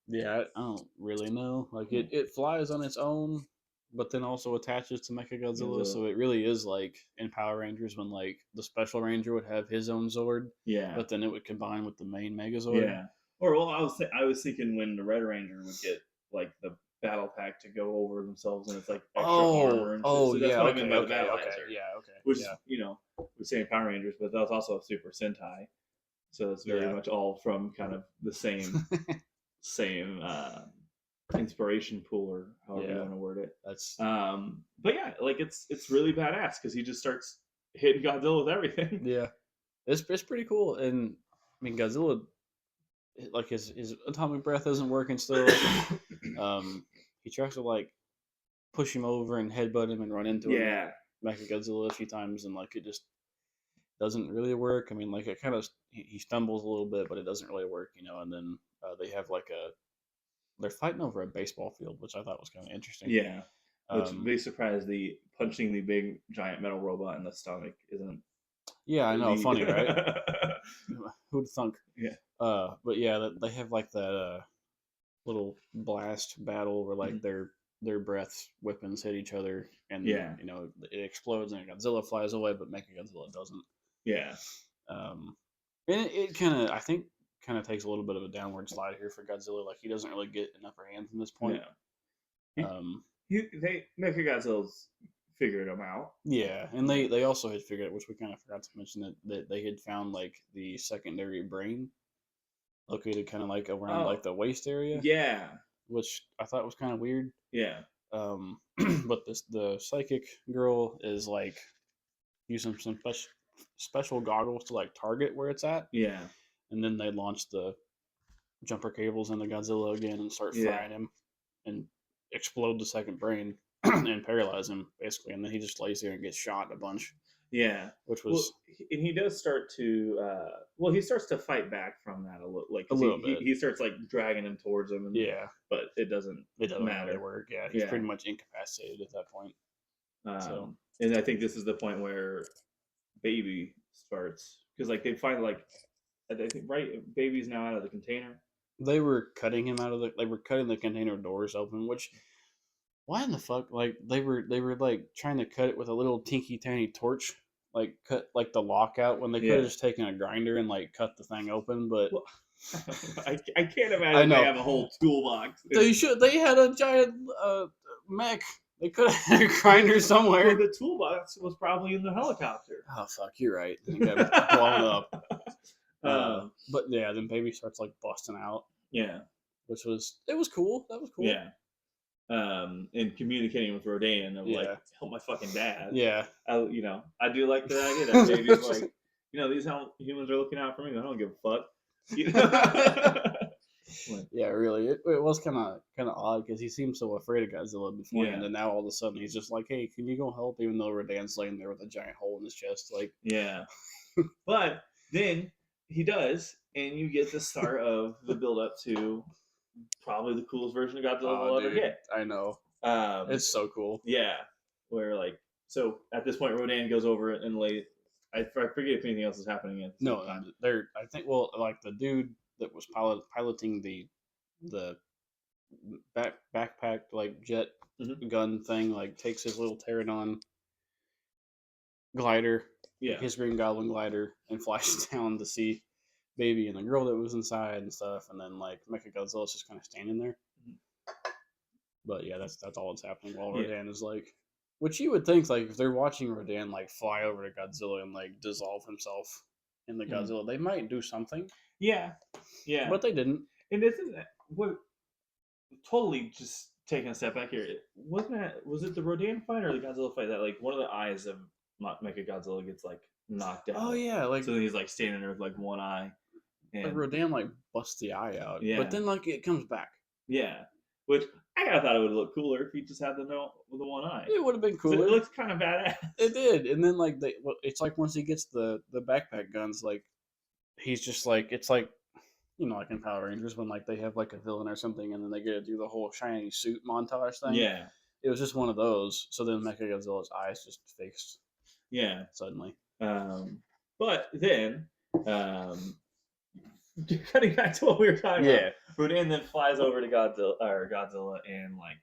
Yeah, I don't really know. Like it flies on its own, but then also attaches to Mechagodzilla. So it really is like in Power Rangers when like the Special Ranger would have his own Zord. Yeah. But then it would combine with the main Megazord. Yeah. Or I was thinking when the Red Ranger would get like the battle pack to go over themselves and it's like extra armor and shit. So that's what I mean by the battleizer. Yeah, okay. Which we're saying Power Rangers, but that's also a Super Sentai. So it's very much all from kind of the same inspiration pool, or however you want to word it. That's but yeah, like it's really badass because he just starts hitting Godzilla with everything. Yeah, it's pretty cool. And I mean, Godzilla, like his atomic breath isn't working still. He tries to like push him over and headbutt him and run into him. Mechagodzilla a few times, and like it just doesn't really work. I mean, like it kind of he stumbles a little bit, but it doesn't really work, And then they have they're fighting over a baseball field, which I thought was kind of interesting. Yeah, which be surprised punching the big giant metal robot in the stomach isn't. Yeah, I know, funny, right? Who'd thunk? Yeah. But yeah, they have like that little blast battle where like their breath weapons hit each other, and it explodes and Godzilla flies away, but Mechagodzilla doesn't. Yeah. And it kind of, I think, takes a little bit of a downward slide here for Godzilla. Like he doesn't really get an upper hand from this point. Mechagodzilla's figured them out. Yeah, and they also had figured out, which we kind of forgot to mention, that they had found like the secondary brain located kind of like around like the waist area. Yeah, which I thought was kind of weird. Yeah. But the psychic girl is like using some special goggles to like target where it's at. Yeah. And then they launch the jumper cables into Godzilla again and start frying him and explode the second brain and paralyze him basically. And then he just lays there and gets shot a bunch. Yeah. Which was and he does start to he starts to fight back from that a little bit. He starts like dragging him towards him but it doesn't matter. Really work. Yeah, he's pretty much incapacitated at that point. And I think this is the point where Baby starts, because like they find like I think Baby's now out of the container. They were cutting him out of they were cutting the container doors open, which why in the fuck? Like they were like trying to cut it with a little tinky tiny torch, like cut like the lock out when they could have Yeah. just taken a grinder and like cut the thing open. But Well, I can't I imagine they know have a whole toolbox. they should. They had a giant mech. They could have had a grinder somewhere. Well, the toolbox was probably in the helicopter. Oh fuck, you're right. It got blown up. But yeah, then baby starts like busting out. Yeah, Which was cool. That was cool. yeah. And communicating with Rodan of like, Yeah. help my fucking dad. Yeah. I do like the idea that baby's like, these humans are looking out for me. I don't give a fuck. You know? Yeah, really. It was kind of odd because he seemed so afraid of Godzilla beforehand, Yeah. and now all of a sudden he's just like, "Hey, can you go help?" Even though Rodan's laying there with a giant hole in his chest, like. Yeah. But then he does, and you get the start of the build up to probably the coolest version of Godzilla we'll ever get. I know. It's so cool. Yeah. Where like, so at this point, Rodan goes over and I forget if anything else is happening at the same time. I think, well, like the dude that was piloting the backpack like jet gun thing, like takes his little pterodon glider, his Green Goblin glider, and flies down to see baby and the girl that was inside and stuff, and then like Mechagodzilla's just kind of standing there. But yeah, that's all that's happening while Rodan is like, which you would think like if they're watching Rodan like fly over to Godzilla and like dissolve himself in the Godzilla, they might do something. Yeah, but they didn't. And isn't that what? Totally, just taking a step back here. Was it the Rodan fight or the Godzilla fight that like one of the eyes of Mechagodzilla gets like knocked out? Oh yeah, like so then he's like standing there with like one eye. And like Rodan like busts the eye out. Yeah. But then like it comes back. Yeah. Which I kind of thought it would look cooler if he just had the one eye. It would have been cooler. It looks kind of badass. It did, and then like it's like once he gets the backpack guns, like he's just like it's like like in Power Rangers when like they have like a villain or something, and then they get to do the whole shiny suit montage thing. Yeah. It was just one of those. So then Mechagodzilla's eyes just fixed. Yeah. Suddenly. But then. Cutting back to what we were talking about, Rodan then flies over to Godzilla and like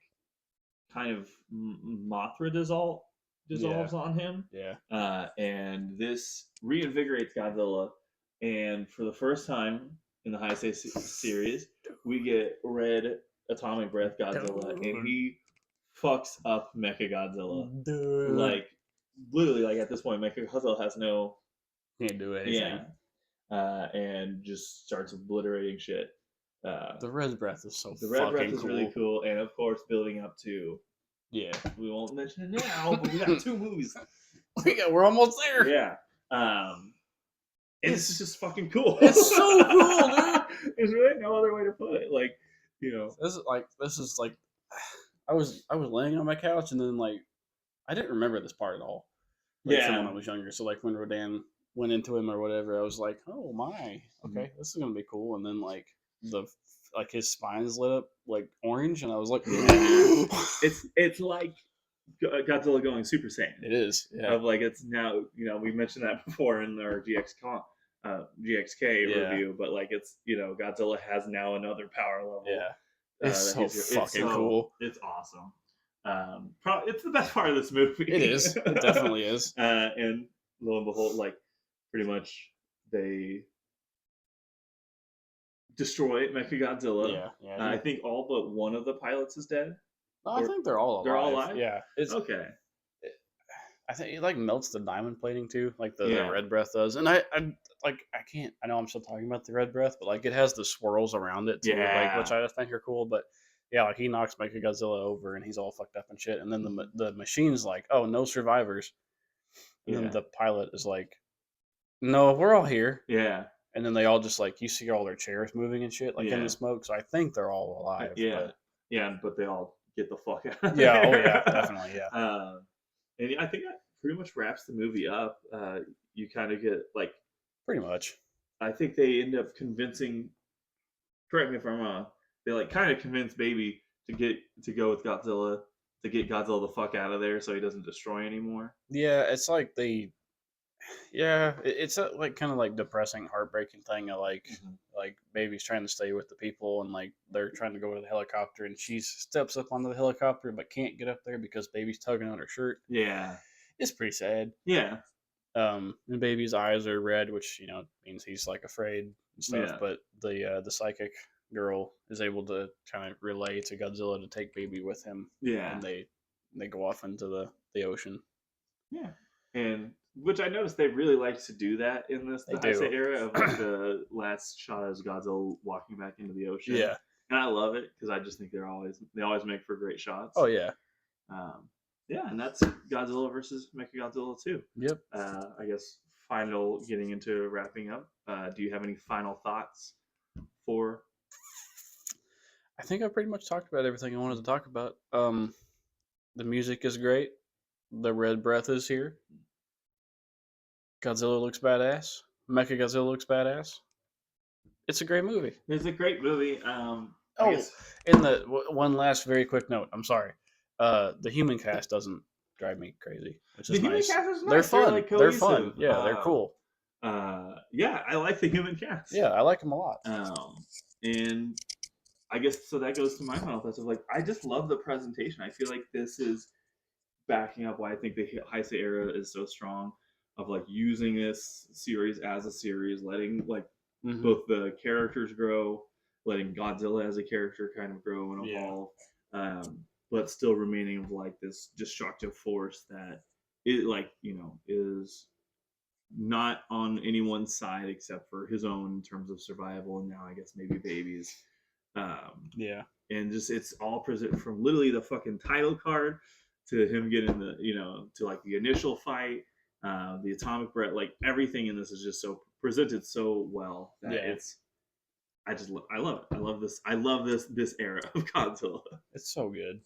kind of Mothra dissolves on him. Yeah. And this reinvigorates Godzilla, and for the first time in the Heisei series, we get red atomic breath Godzilla, and he fucks up Mechagodzilla. Like literally, like at this point, Mechagodzilla has no can't do anything. Yeah. And just starts obliterating shit. The red breath is so the red breath is cool. really cool, and of course, building up to we won't mention it now, but we got 2 movies. We're almost there. Yeah, and it's just fucking cool. It's so cool, dude. There's really no other way to put it. Like this is like I was laying on my couch, and then like I didn't remember this part at all. Like, from when I was younger. So like when Rodan went into him or whatever, I was like, oh my, okay, this is gonna be cool. And then like his spine's lit up like orange, and I was like, it's like Godzilla going Super Saiyan. It is. Yeah. Of like it's now we mentioned that before in our GXK review, but like it's Godzilla has now another power level. Yeah. It's so fucking cool. It's awesome. Probably it's the best part of this movie. It is. It definitely is. And lo and behold, like pretty much they destroy Mechagodzilla. Yeah. I think all but one of the pilots is dead. No, I think they're all alive. They're all alive? Yeah. It's okay. I think it like melts the diamond plating too, like the red breath does. And I can't. I know I'm still talking about the red breath, but like it has the swirls around it too, like which I just think are cool. But yeah, like he knocks Mechagodzilla over, and he's all fucked up and shit. And then the machine's like, oh, no survivors. And then the pilot is like, no, we're all here. Yeah. And then they all just like, you see all their chairs moving and shit, like in the smoke. So I think they're all alive. Yeah. But they all get the fuck out of there. Oh yeah, definitely, yeah. And I think that pretty much wraps the movie up. You kind of get like... Pretty much. I think they end up convincing... Correct me if I'm wrong. They like kind of convince Baby to go with Godzilla, to get Godzilla the fuck out of there so he doesn't destroy anymore. Yeah, it's like Yeah, it's a like kind of like depressing, heartbreaking thing. Of Mm-hmm. like baby's trying to stay with the people, and like they're trying to go to the helicopter, and she steps up onto the helicopter but can't get up there because baby's tugging on her shirt. Yeah. It's pretty sad. Yeah. And baby's eyes are red, which means he's like afraid and stuff. Yeah. But the psychic girl is able to kind of relay to Godzilla to take baby with him, Yeah. and they go off into the ocean. Yeah. And which I noticed they really like to do that in the They Heisei do. era of like the last shot is Godzilla walking back into the ocean. Yeah. And I love it because I just think they always make for great shots. Oh yeah. Yeah, and that's Godzilla versus Mechagodzilla 2. Yep. I guess getting into wrapping up. Do you have any final thoughts for? I think I pretty much talked about everything I wanted to talk about. The music is great. The red breath is here. Godzilla looks badass. Mechagodzilla looks badass. It's a great movie. It's a great movie. In the one last very quick note, I'm sorry. The human cast doesn't drive me crazy, which is nice. They're fun. They're fun. Yeah, they're cool. Yeah, I like the human cast. Yeah, I like them a lot. And I guess so that goes to my final thoughts of like I just love the presentation. I feel like this is backing up why I think the Heisei era is so strong of like using this series as a series, letting like both the characters grow, letting Godzilla as a character kind of grow and evolve, but still remaining of like this destructive force that it is not on anyone's side except for his own in terms of survival and now I guess maybe babies. And just it's all present from literally the fucking title card to him getting to like the initial fight, the atomic breath, like everything in this is just so presented so well that I love it. I love this era of Godzilla. It's so good.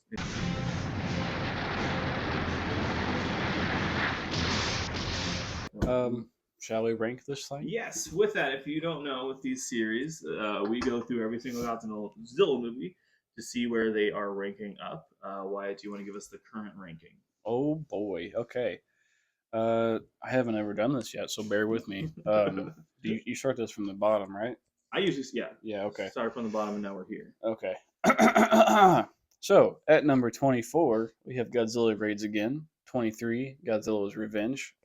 Shall we rank this thing? Yes. With that, if you don't know, with these series, we go through every single Godzilla movie to see where they are ranking up. Wyatt, do you want to give us the current ranking? Oh boy. Okay. I haven't ever done this yet, so bear with me. You start this from the bottom, right? I usually Yeah. Okay. Start from the bottom, and now we're here. Okay. So at number 24, we have Godzilla Raids Again. 23, Godzilla's Revenge.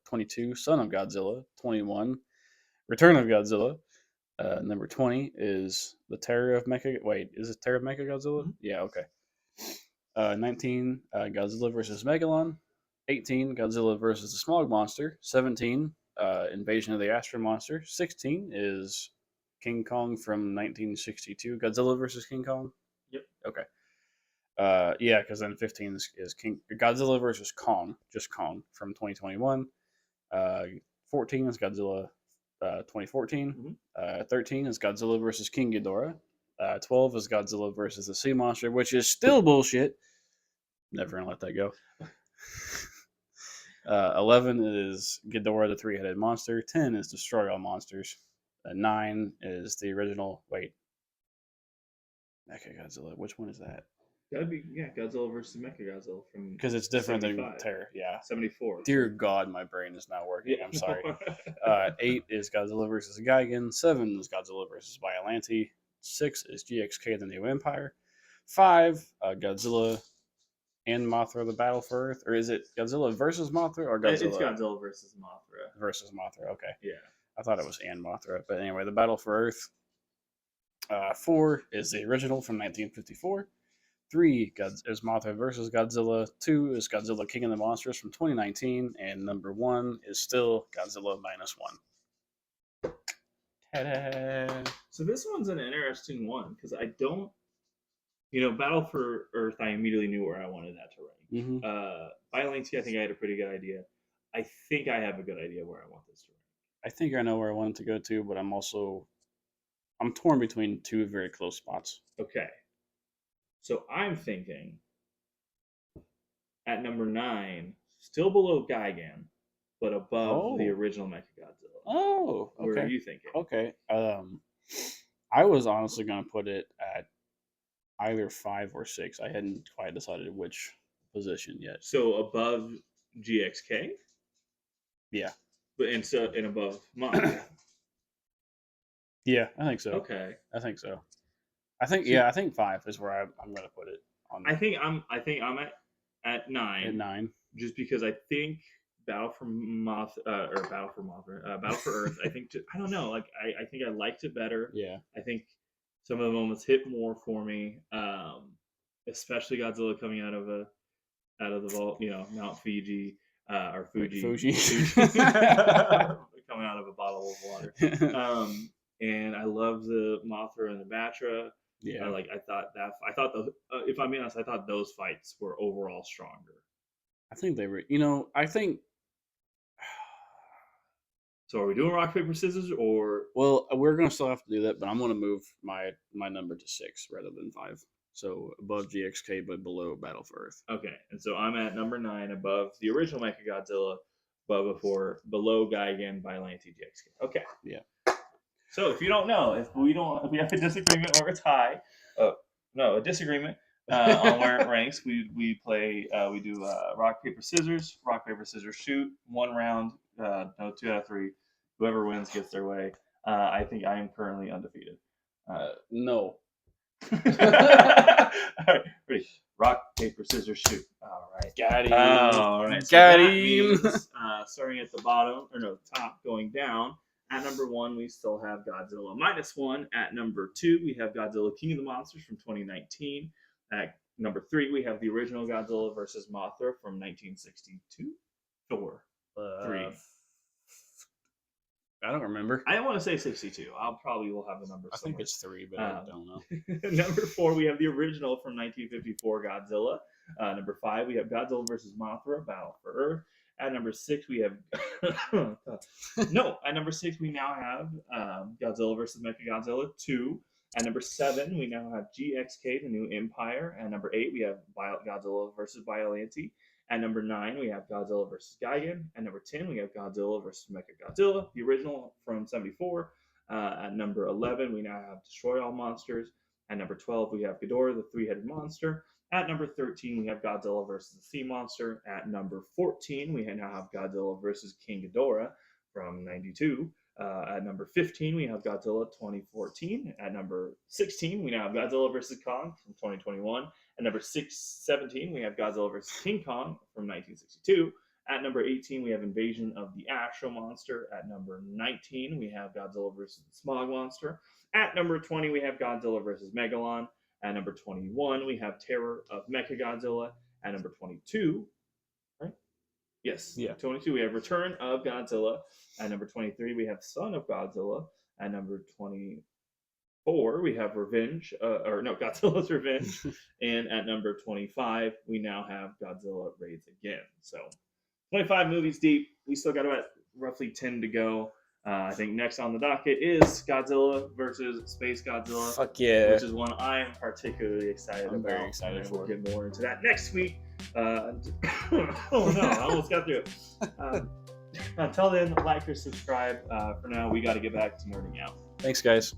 22, Son of Godzilla. 21, Return of Godzilla. Number 20 is The Terror of Mecha. Wait, is it Terror of Mechagodzilla? Mm-hmm. Yeah, okay. 19, Godzilla vs. Megalon. 18, Godzilla vs. the Smog Monster. 17, Invasion of the Astro Monster. 16 is King Kong from 1962. Godzilla vs. King Kong? Yep. Okay. Yeah, because then 15 is Godzilla vs. Kong, just Kong from 2021. 14 is Godzilla 2014. Mm-hmm. 13 is Godzilla vs. King Ghidorah. 12 is Godzilla vs. the Sea Monster, which is still bullshit. Never gonna let that go. 11 is Ghidorah, the three-headed monster. 10 is Destroy All Monsters. 9 is the original. Wait, Mechagodzilla. Which one is that? That'd be Godzilla versus Mechagodzilla from because it's different 75. Than Terror. Yeah, 74. Dear God, my brain is not working. I'm sorry. 8 is Godzilla versus Gigan. 7 is Godzilla versus Biollante. 6 is GXK: The New Empire. 5 Godzilla and Mothra: The Battle for Earth, or is it Godzilla versus Mothra or Godzilla? It's Godzilla versus Mothra. Versus Mothra. Okay. Yeah. I thought it was and Mothra, but anyway, The Battle for Earth. 4 is the original from 1954. 3 is Mothra versus Godzilla. 2 is Godzilla King of the Monsters from 2019. And number 1 is still Godzilla -1. Ta-da! So this one's an interesting one because I don't, Battle for Earth, I immediately knew where I wanted that to rank. Mm-hmm. Biollante, I think I had a pretty good idea. I think I have a good idea where I want this to rank. I think I know where I want it to go to, but I'm torn between two very close spots. Okay. So I'm thinking at number 9, still below Gigan, but above the original Mechagodzilla. Oh, okay. Where are you thinking? Okay. I was honestly going to put it at either 5 or 6. I hadn't quite decided which position yet. So above GXK? Yeah. But and above Mothra. Yeah, I think so. Okay. I think so. I think 5 is where I'm gonna put it. I think I'm at 9. At 9. Just because I think Battle for Earth. I don't know. Like I think I liked it better. Yeah. I think some of the moments hit more for me. Especially Godzilla coming out of the vault. Mount Fiji or Fuji. Coming out of a bottle of water. And I love the Mothra and the Batra. Yeah. If I'm being honest, I thought those fights were overall stronger. I think they were. So are we doing rock paper scissors or? Well, we're gonna still have to do that, but I'm gonna move my number to 6 rather than 5. So above GXK, but below Battle for Earth. Okay, and so I'm at number 9, above the original Mechagodzilla, below Gigan Biollante GXK. Okay. Yeah. So if you don't know, if we have a disagreement or a tie, a disagreement on where it ranks, we do rock paper scissors shoot, 1 round, no 2 out of 3. Whoever wins gets their way. I think I am currently undefeated. No. All right, ready? Rock paper scissors shoot. All right, got him. All right, so got that him. means, starting at the bottom top, going down. At number 1, we still have Godzilla -1. At number 2, we have Godzilla King of the Monsters from 2019. At number 3, we have the original Godzilla versus Mothra from 1962. 4, 3. I don't remember. I want to say 62. I'll probably will have the number. I think it's 3, but I don't know. Number 4, we have the original from 1954 Godzilla. Number 5, we have Godzilla versus Mothra, Battle for Earth. At number 6, we have At number 6, we now have Godzilla versus Mechagodzilla 2. At number 7, we now have GXK, the New Empire. At number 8, we have Godzilla versus Biollante. At number 9, we have Godzilla versus Gigan. At number 10, we have Godzilla versus Mechagodzilla, the original from 74. At number 11, we now have Destroy All Monsters. At number 12, we have Ghidorah, the 3-headed monster. At number 13, we have Godzilla versus the Sea Monster. At number 14, we now have Godzilla versus King Ghidorah from 92. At number 15, we have Godzilla 2014. At number 16, we now have Godzilla versus Kong from 2021. At number 17, we have Godzilla versus King Kong from 1962. At number 18, we have Invasion of the Astro Monster. At number 19, we have Godzilla versus the Smog Monster. At number 20, we have Godzilla versus Megalon. At number 21, we have Terror of Mechagodzilla. At number 22, right? Yes. Yeah. 22, we have Return of Godzilla. At number 23, we have Son of Godzilla. At number 24, we have Godzilla's Revenge. And at number 25, we now have Godzilla Raids Again. So 25 movies deep. We still got about roughly 10 to go. I think next on the docket is Godzilla versus Space Godzilla. Fuck yeah. Which is one I am particularly excited about. I'm very excited for. We'll get more into that next week. Oh no, I almost got through it. Until then, like or subscribe. For now, we got to get back to nerding out. Thanks, guys.